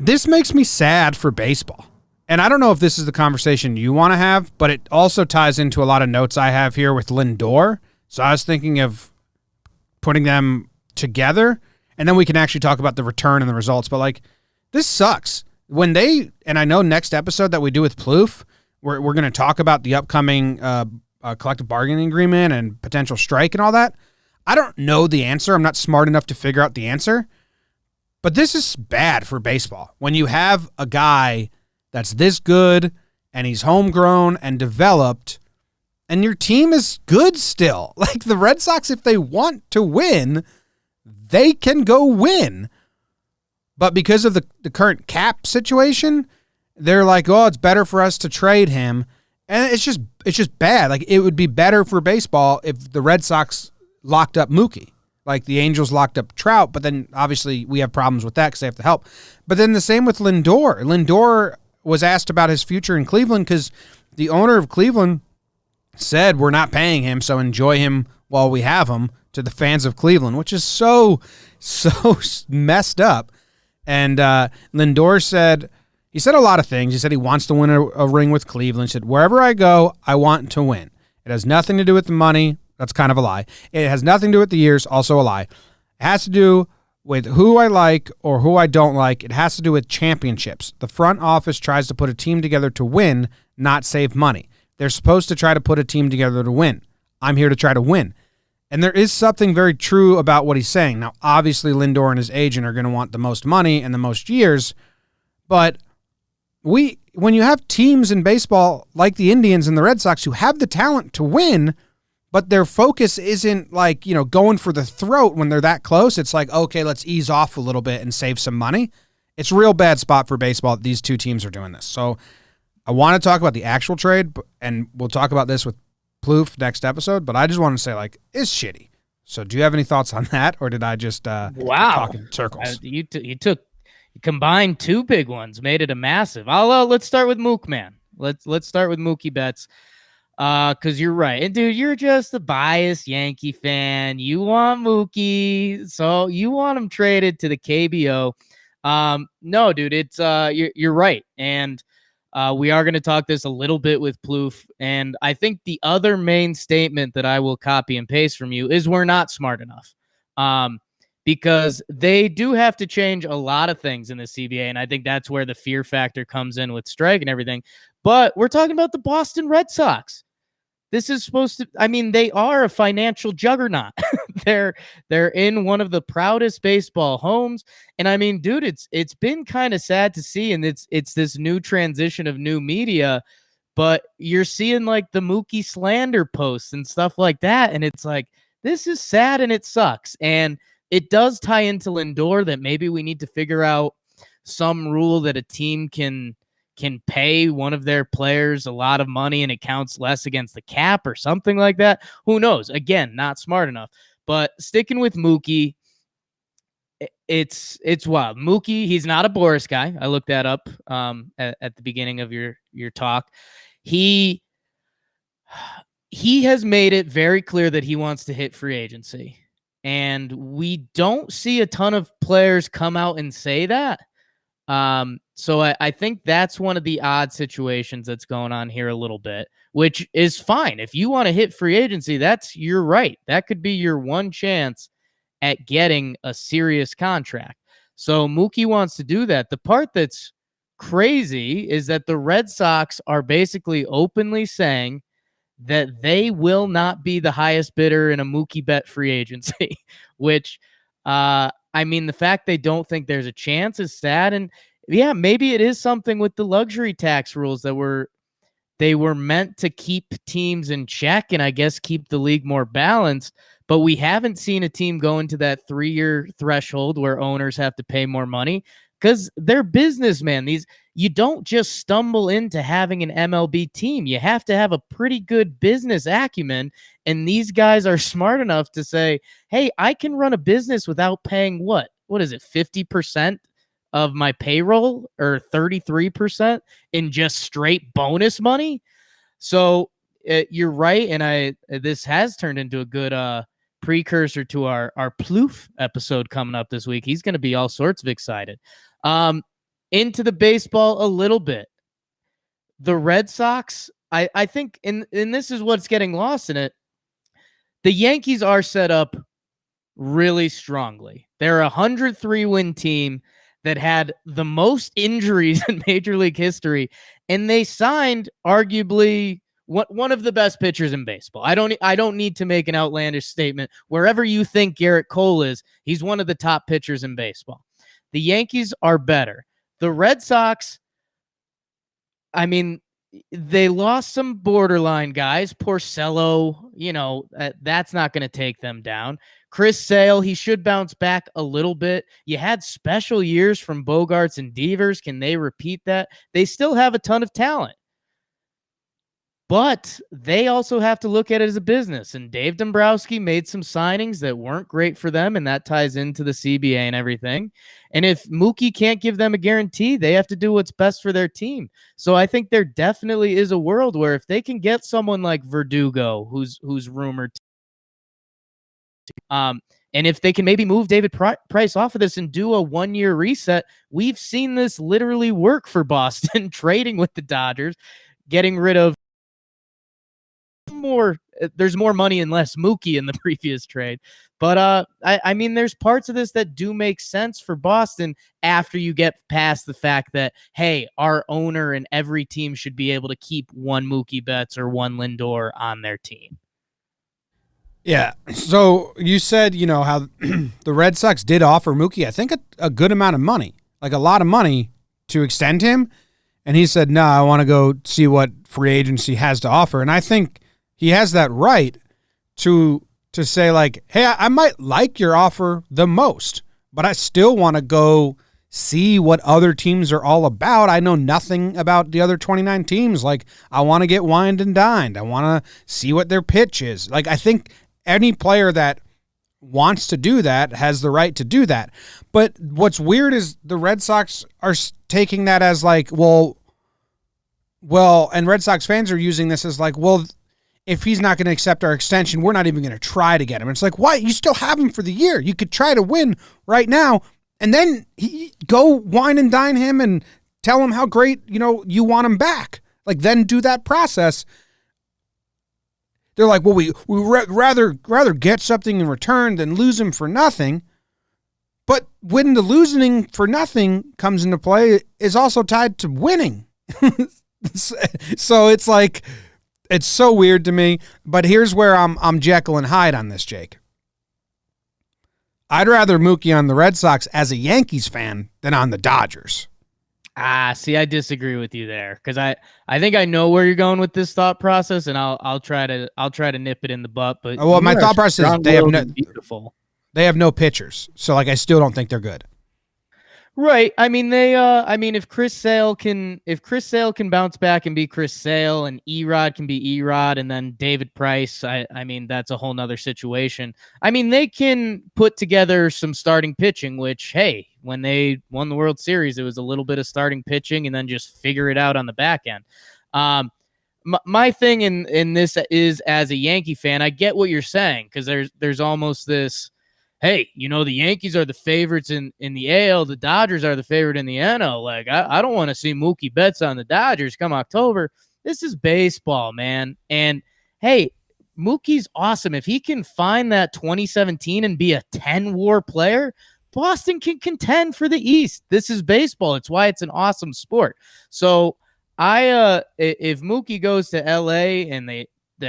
This makes me sad for baseball. And I don't know if this is the conversation you want to have, but it also ties into a lot of notes I have here with Lindor. So I was thinking of putting them together, and then we can actually talk about the return and the results. But, like, this sucks. When they, and I know next episode that we do with Plouffe, we're going to talk about the upcoming collective bargaining agreement and potential strike and all that. I don't know the answer. I'm not smart enough to figure out the answer. But this is bad for baseball. When you have a guy that's this good and he's homegrown and developed and your team is good still. Like the Red Sox, if they want to win, they can go win. But because of the current cap situation, they're like, oh, it's better for us to trade him. And it's just bad. Like it would be better for baseball if the Red Sox locked up Mookie. Like the Angels locked up Trout, but then obviously we have problems with that because they have to help. But then the same with Lindor. Lindor was asked about his future in Cleveland because the owner of Cleveland said we're not paying him, so enjoy him while we have him, to the fans of Cleveland, which is so messed up. And Lindor said, he said a lot of things. He said he wants to win a ring with Cleveland. He said, wherever I go, I want to win. It has nothing to do with the money. That's kind of a lie. It has nothing to do with the years. Also a lie. It has to do with who I like or who I don't like. It has to do with championships. The front office tries to put a team together to win, not save money. They're supposed to try to put a team together to win. I'm here to try to win. And there is something very true about what he's saying. Now, obviously, Lindor and his agent are going to want the most money and the most years, but when you have teams in baseball like the Indians and the Red Sox who have the talent to win, but their focus isn't like, going for the throat when they're that close. It's like, okay, let's ease off a little bit and save some money. It's a real bad spot for baseball that these two teams are doing this. So I want to talk about the actual trade, and we'll talk about this with Plouffe next episode, but I just want to say, like, it's shitty. So do you have any thoughts on that, or did I just talk in circles? You combined two big ones, made it a massive. Let's start with Mook, man. Let's start with Mookie Betts. Because you're right. And, dude, you're just a biased Yankee fan. You want Mookie, so you want him traded to the KBO. No, dude, it's you're right. And we are going to talk this a little bit with Plouffe. And I think the other main statement that I will copy and paste from you is we're not smart enough. Because they do have to change a lot of things in the CBA. And I think that's where the fear factor comes in with strike and everything. But we're talking about the Boston Red Sox. This is supposed to, they are a financial juggernaut. They're in one of the proudest baseball homes. And dude, it's been kind of sad to see. And it's this new transition of new media, but you're seeing like the Mookie slander posts and stuff like that. And it's like, this is sad and it sucks. And it does tie into Lindor that maybe we need to figure out some rule that a team can pay one of their players a lot of money and it counts less against the cap or something like that. Who knows? Again, not smart enough. But sticking with Mookie, it's wild. Mookie, he's not a Boris guy. I looked that up at the beginning of your talk. He has made it very clear that he wants to hit free agency. And we don't see a ton of players come out and say that. So I think that's one of the odd situations that's going on here a little bit, which is fine. If you want to hit free agency, you're right. That could be your one chance at getting a serious contract. So Mookie wants to do that. The part that's crazy is that the Red Sox are basically openly saying that they will not be the highest bidder in a Mookie Bet free agency, which, the fact they don't think there's a chance is sad. And yeah, maybe it is something with the luxury tax rules that they were meant to keep teams in check and I guess keep the league more balanced. But we haven't seen a team go into that 3-year threshold where owners have to pay more money because they're businessmen. You don't just stumble into having an MLB team. You have to have a pretty good business acumen. And these guys are smart enough to say, hey, I can run a business without paying what is it, 50% of my payroll or 33% in just straight bonus money. So you're right. And this has turned into a good precursor to our Plouffe episode coming up this week. He's going to be all sorts of excited. into the baseball a little bit. The Red Sox, I think, and this is what's getting lost in it. The Yankees are set up really strongly. They're a 103-win team that had the most injuries in Major League history, and they signed arguably one of the best pitchers in baseball. I don't need to make an outlandish statement. Wherever you think Garrett Cole is, he's one of the top pitchers in baseball. The Yankees are better. The Red Sox, I mean, they lost some borderline guys. Porcello, that's not going to take them down. Chris Sale, he should bounce back a little bit. You had special years from Bogarts and Devers. Can they repeat that? They still have a ton of talent. But they also have to look at it as a business. And Dave Dombrowski made some signings that weren't great for them, and that ties into the CBA and everything. And if Mookie can't give them a guarantee, they have to do what's best for their team. So I think there definitely is a world where if they can get someone like Verdugo, who's rumored to, and if they can maybe move David Price off of this and do a 1-year reset, we've seen this literally work for Boston, trading with the Dodgers, getting rid of there's more money and less Mookie in the previous trade. But I mean, there's parts of this that do make sense for Boston after you get past the fact that, hey, our owner and every team should be able to keep one Mookie Betts or one Lindor on their team. Yeah. So you said, how the Red Sox did offer Mookie, I think, a good amount of money, like a lot of money to extend him. And he said, no, I want to go see what free agency has to offer. And I think he has that right to say, like, hey, I might like your offer the most, but I still want to go see what other teams are all about. I know nothing about the other 29 teams. Like, I want to get wined and dined. I want to see what their pitch is. Like, I think any player that wants to do that has the right to do that. But what's weird is the Red Sox are taking that as like, well, and Red Sox fans are using this as like, well, if he's not going to accept our extension, we're not even going to try to get him. It's like, what? You still have him for the year. You could try to win right now, and then go wine and dine him and tell him how great, you want him back. Like, then do that process. They're like, well, we rather get something in return than lose him for nothing. But when the losing for nothing comes into play, is also tied to winning. So it's like, it's so weird to me, but here's where I'm Jekyll and Hyde on this, Jake. I'd rather Mookie on the Red Sox as a Yankees fan than on the Dodgers. See, I disagree with you there, because I think I know where you're going with this thought process, and I'll try to nip it in the butt. But my thought process is they have no pitchers, so like I still don't think they're good. Right. I mean, if Chris Sale can bounce back and be Chris Sale, and Erod can be Erod, and then David Price, I mean, that's a whole nother situation. I mean, they can put together some starting pitching, which, hey, when they won the World Series, it was a little bit of starting pitching and then just figure it out on the back end. My thing in this is, as a Yankee fan, I get what you're saying, because there's almost this, hey, the Yankees are the favorites in the AL. The Dodgers are the favorite in the NL. Like, I don't want to see Mookie Betts on the Dodgers come October. This is baseball, man. And, hey, Mookie's awesome. If he can find that 2017 and be a 10-WAR player, Boston can contend for the East. This is baseball. It's why it's an awesome sport. So, if Mookie goes to LA and the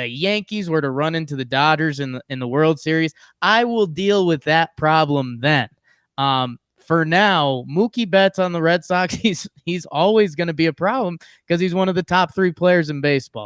Yankees were to run into the Dodgers in the World Series, I will deal with that problem then. For now, Mookie Betts on the Red Sox, he's always going to be a problem because he's one of the top 3 players in baseball.